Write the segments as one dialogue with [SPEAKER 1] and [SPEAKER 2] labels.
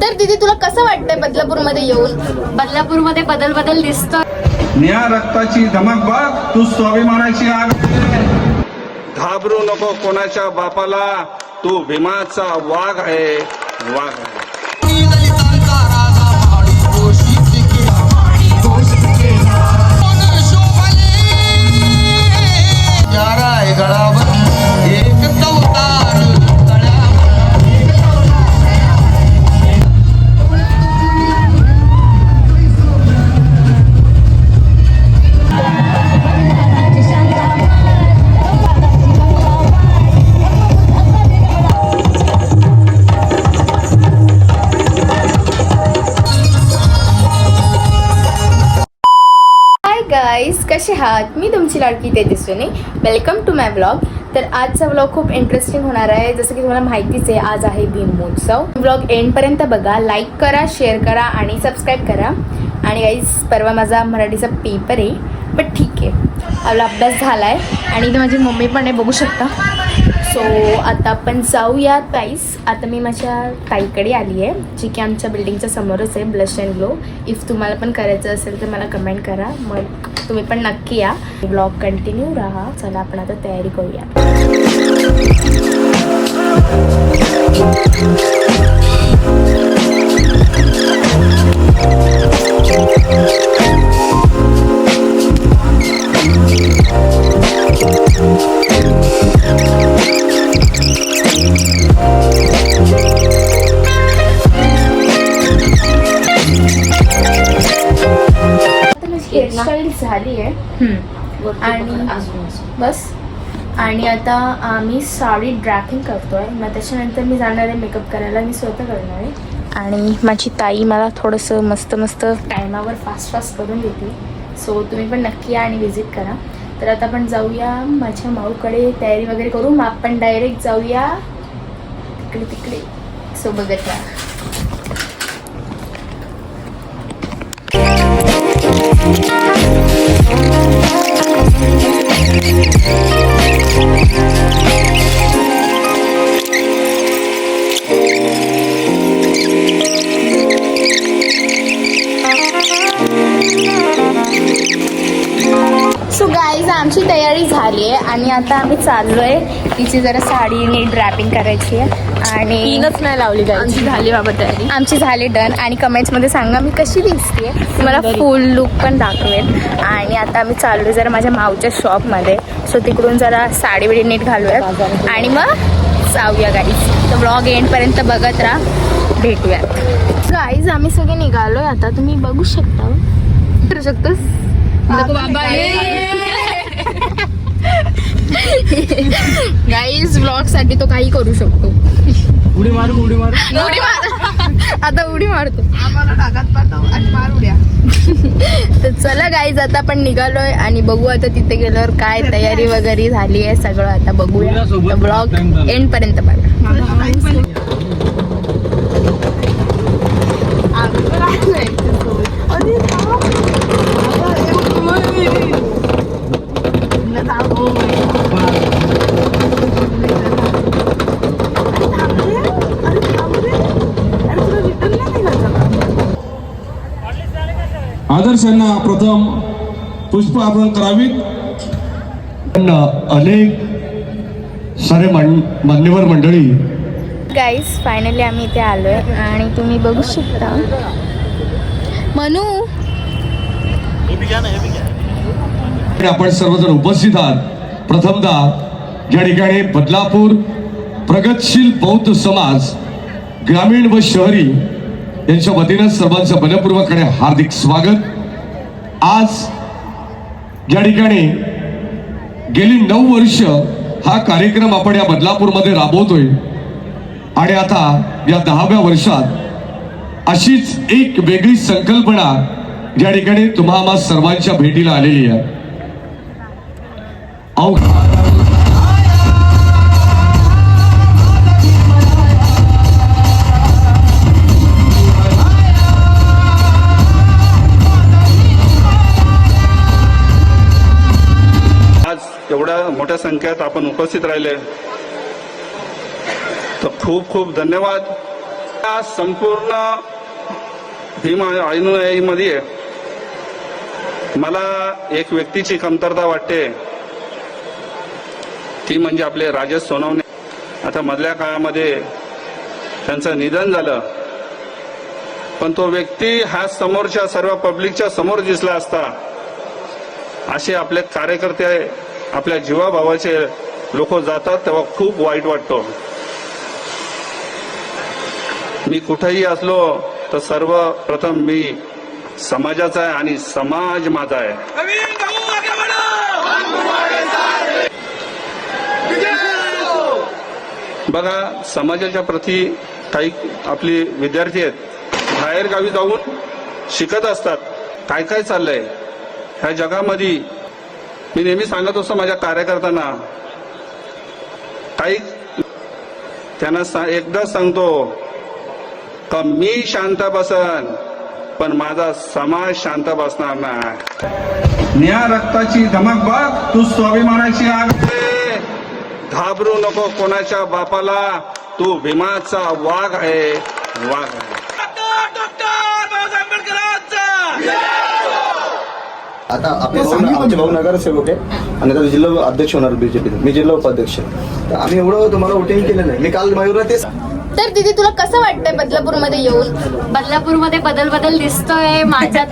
[SPEAKER 1] तर दीदी तुला कसं वाटतंय बदलापूरमध्ये येऊन?
[SPEAKER 2] बदलापूरमध्ये बदल दिसतो.
[SPEAKER 3] निळ्या रक्ताची धमक बघ, तू स्वाभिमानाची आग. घाबरू नको कोणाच्या बापाला, तू भीमाचा वाघ आहे, वाघ आहे.
[SPEAKER 1] गाईज कसे आहात? मी तुमची लाडकी Tejaswini. Welcome to my blog. तर आजचा व्लॉग खूप इंटरेस्टिंग होणार आहे. जसं की तुम्हाला माहितीच आहे, आज आहे भीमोत्सव. ब्लॉग एंडपर्यंत बघा, लाईक करा, शेअर करा आणि सबस्क्राईब करा. आणि गाईज परवा माझा मराठीचा पेपर आहे, बट ठीक आहे, आपला अभ्यास झाला आहे. आणि इथे माझी मम्मी पण आहे, बघू शकता. सो आता आपण जाऊया गाईज. आता मी माझ्या ताईकडे आली आहे, जी की आमच्या बिल्डिंगच्या समोरच आहे, ब्लश अँड ग्लो. इफ तुम्हाला पण करायचं असेल तर मला कमेंट करा, मग तुम्ही पण नक्की या. ब्लॉग कंटिन्यू राहा. चला आपण आता तयारी करूया. हेअरस्टाईल झाली आहे आणि बस. आणि आता आम्ही साडी ड्रॅपिंग करतोय. मग त्याच्यानंतर मी जाणार आहे मेकअप करायला. मी स्वतः करणार आहे आणि माझी ताई मला थोडंसं मस्त टायमावर फास्ट करून देते. सो तुम्ही पण नक्की या आणि विजिट करा. तर आता आपण जाऊया माझ्या माऊकडे, तयारी वगैरे करू, मग आपण डायरेक्ट जाऊया तिकडे. सो बघत राहा. सो गाईज आमची तयारी झाली आहे आणि आता आम्ही चाललो आहे. तिची जरा साडी नीट ड्रॅपिंग करायची आहे आणि
[SPEAKER 2] तीनच नाही लावली काय.
[SPEAKER 1] आमची झाली बाबा तयारी. आमची झाली डन. आणि कमेंट्समध्ये सांगा मी कशी दिसते. तुम्हाला फुल लुक पण दाखवेल. आणि आता आम्ही चाललो जरा माझ्या माऊच्या शॉपमध्ये. सो तिकडून जरा साडी बिडी नीट घालूयात आणि मग जाऊया गाईज. तर ब्लॉग एंडपर्यंत बघत राहा, भेटूयात. गाईज आम्ही सगळे निघालोय आता, तुम्ही बघू शकता. करू शकतोस गाईज. ब्लॉग साठी तो काही करू शकतो.
[SPEAKER 3] उडी मार
[SPEAKER 1] आता उडी मारतो.
[SPEAKER 2] आम्हाला ढगात पाठव आणि मार उड्या.
[SPEAKER 1] तर चला गाईज आता आपण निघालोय आणि बघू आता तिथे गेल्यावर काय तयारी वगैरे झाली आहे सगळं. आता बघूया. ब्लॉग एंड पर्यंत बघा.
[SPEAKER 4] आदर्शांना प्रथम पुष्प अर्पण करावीत. अनेक सारे मान्यवर मंडळी.
[SPEAKER 1] गाईज फायनली आम्ही इथे आलोय आणि तुम्ही बघू शकता. मनू
[SPEAKER 4] आपण सर्वजण उपस्थित आहात. प्रथमतः या ठिकाणी बदलापूर प्रगतशील बौद्ध समाज ग्रामीण व शहरी यांच्या वतीनं सर्वांचं मनपूर्वकपणे हार्दिक स्वागत. आज या ठिकाणी गेली 9 वर्ष हा कार्यक्रम आपण या बदलापूरमध्ये राबवतोय आणि आता या 10व्या वर्षात अशीच एक वेगळी संकल्पना या ठिकाणी तुम्हा सर्वांच्या भेटीला आलेली आहे.
[SPEAKER 3] एवढ्या मोठ्या संख्येत आपण उपस्थित राहिले तर खूप खूप धन्यवाद. या संपूर्ण भीम अनुयायीमध्ये मला एक व्यक्तीची कमतरता वाटते, ती म्हणजे आपले राजेश सोनवणे. आता मधल्या काळामध्ये त्यांचं निधन झालं, पण तो व्यक्ती हा समोरच्या सर्व पब्लिकच्या समोर दिसला असता. असे आपले कार्यकर्ते आपल्या जीवाभावाचे लोक जातात तेव्हा खूप वाईट वाटतो. मी कुठेही असलो तर सर्वप्रथम मी समाजाचा आहे आणि समाज माझा आहे. बघा, समाजाच्या प्रती काही आपले विद्यार्थी आहेत, बाहेर गावी जाऊन शिकत असतात. काय काय चाललंय ह्या जगामध्ये. मी नेहमी सांगत असतो माझ्या कार्यकर्त्यांना, काही त्यांना एकदा सांगतो का मी शांत बसन, पण माझा समाज शांत बसणार नाही. निळ्या रक्ताची धमक बघ, तू स्वाभिमानाची आग आहे. घाबरू नको कोणाच्या बापाला, तू भीमाचा वाघ आहे, वाघ आहे.
[SPEAKER 5] आता आपले आमचे भाऊ नगरसेवक आहे आणि आता जिल्हा अध्यक्ष होणार बीजेपी, मी जिल्हा उपाध्यक्ष. तर आम्ही एवढं तुम्हाला वोटिंग केलं नाही. मी काल मयूरला तेच.
[SPEAKER 1] तर दीदी तुला कसं वाटतंय बदलापूरमध्ये येऊन?
[SPEAKER 2] बदलापूरमध्ये बदल दिसतोय माझ्यात.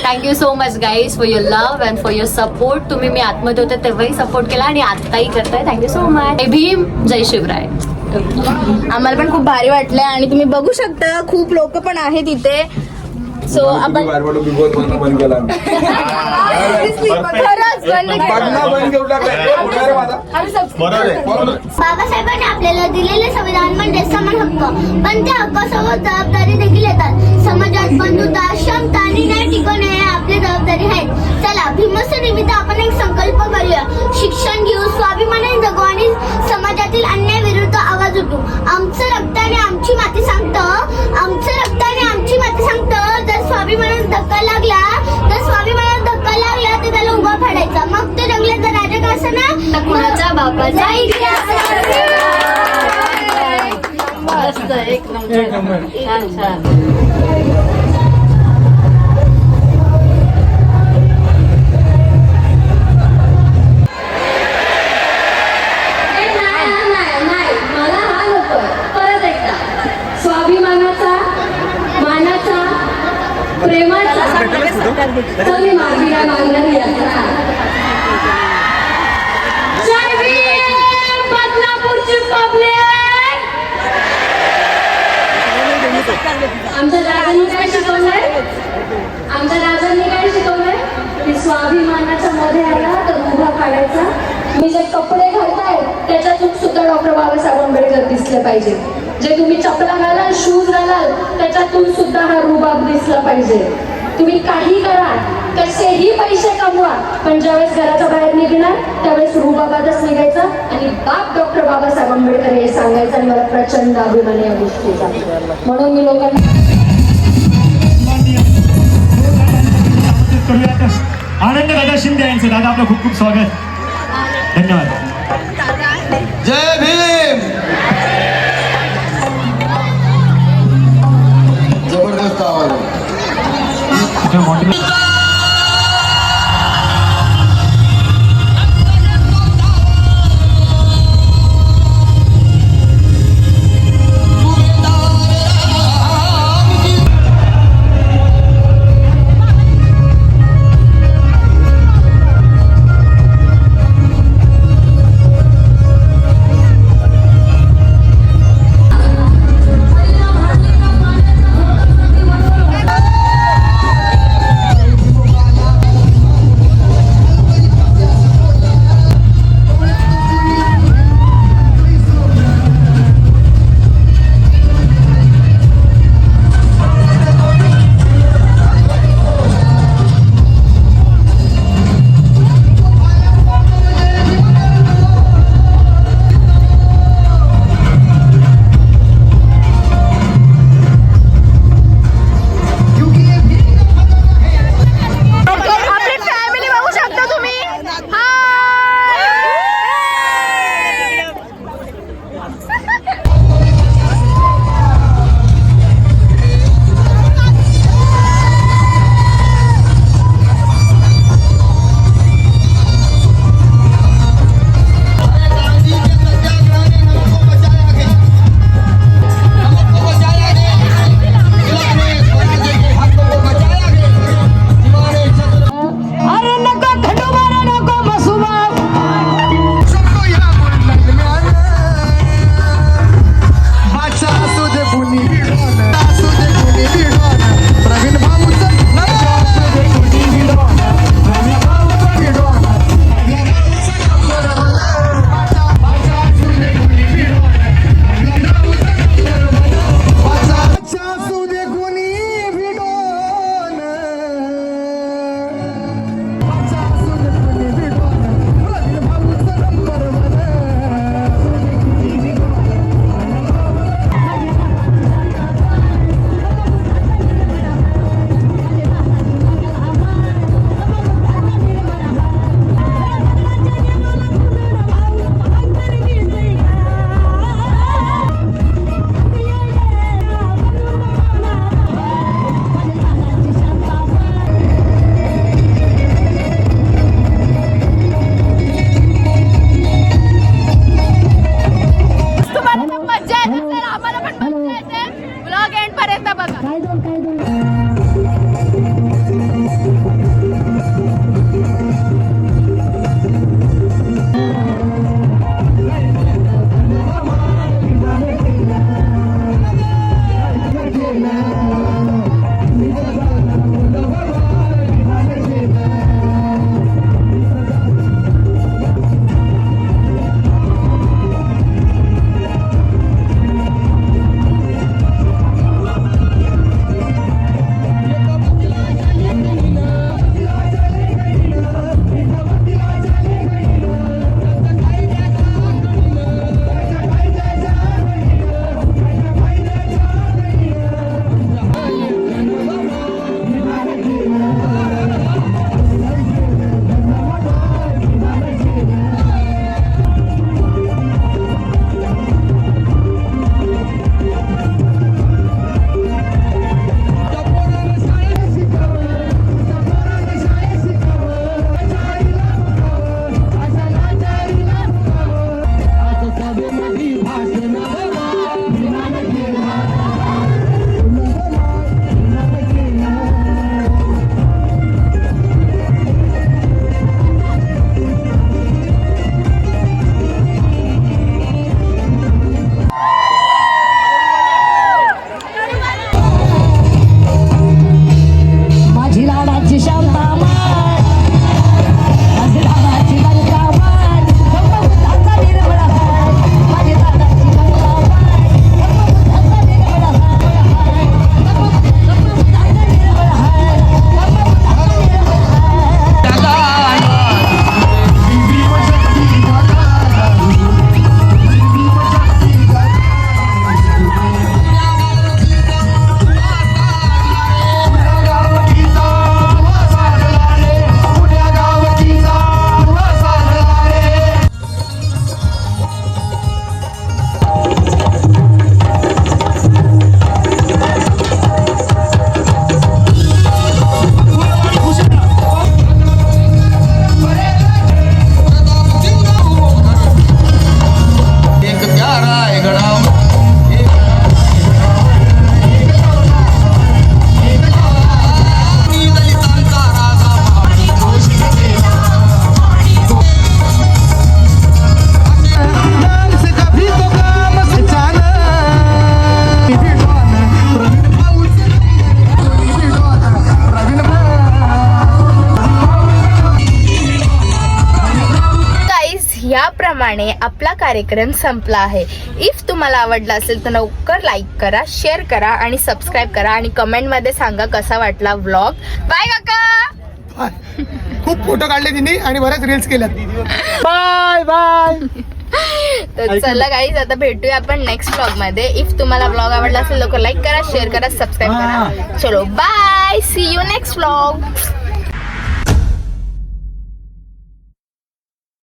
[SPEAKER 2] Thank you so much guys for your love and for your support. तुम्ही मी आतमध्ये होते तेव्हाही सपोर्ट केला आणि आत्ताही करताय. Thank you so much. जय भीम, जय शिवराय.
[SPEAKER 1] आम्हाला पण खूप भारी वाटलंय आणि तुम्ही बघू शकता खूप लोक पण आहेत इथे. सो आपण
[SPEAKER 6] बाबासाहेबांनी आपल्याला दिलेले संविधान म्हणजे समान हक्क, पण त्या हक्कासोबत जबाबदारी देखील येतात. समाजात बंधुता, क्षमता आणि न्याय टिकवणे हे आपली जबाबदारी आहेत. चला, भीमसेन निमित्त आपण एक संकल्प करूया. शिक्षण घेऊ, स्वाभिमानाने जगू आणि समाजातील अन्याय विरुद्ध आवाज उठू. आमचं रक्त आणि आमची माती सांगतं, आमचं रक्त आणि आमची माती सांगतं, जर स्वाभिमानात धक्का लागला तर स्वाभिमानात धक्का लागला तर त्याला उभा फाडायचा. मग ते जंगलाचा राजा का असना,
[SPEAKER 2] कुणाच्या बापाचा
[SPEAKER 6] एक नंबर.
[SPEAKER 2] छान छान.
[SPEAKER 7] मला हा नको. परत एकदा स्वाभिमानाचा, मानाचा, प्रेमाचा कमी मार्गिका मागणारी यात्रा. जय भीम बदलापूरची पब्लिक. आमच्या दादांनी काय शिकवलंय? आमच्या दादांनी काय शिकवलंय की स्वाभिमानाच्या मध्ये आला तर उभा काढायचा. तुम्ही जे कपडे घालताय त्याच्यातून सुद्धा डॉक्टर बाबासाहेब आंबेडकर दिसले पाहिजे. जे तुम्ही चपला घालाल, शूज घालाल, त्याच्यातून सुद्धा हा रुबाब दिसला पाहिजे. तुम्ही काही करा, कसेही पैसे कमवा, पण ज्यावेळेस घराच्या बाहेर निघणार त्यावेळेस रुबाबातच निघायचा आणि बाप डॉक्टर बाबासाहेब आंबेडकर हे सांगायचं. आणि मला प्रचंड अभिमान या गोष्टीचा. म्हणून मी लोकांना
[SPEAKER 8] आनंद दादा शिंदे यांचं. दादा आपलं खूप खूप स्वागत. धन्यवाद.
[SPEAKER 5] जय भीम. जबरदस्त आवाज आहे.
[SPEAKER 1] याप्रमाणे आपला कार्यक्रम संपला आहे. इफ तुम्हाला आवडला असेल तर लवकर लाईक करा, शेअर करा आणि सबस्क्राईब करा आणि कमेंटमध्ये सांगा कसा वाटला व्लॉग. बाय काका.
[SPEAKER 9] खूप फोटो काढले तिने आणि बऱ्याच रील्स केल्यात. Bye bye.
[SPEAKER 1] तर चला गाईज, आता भेटूया आपण नेक्स्ट व्लॉग मध्ये. इफ तुम्हाला व्लॉग आवडला असेल लवकर लाईक करा, शेअर करा, सबस्क्राईब करा. चलो bye, see you next vlog.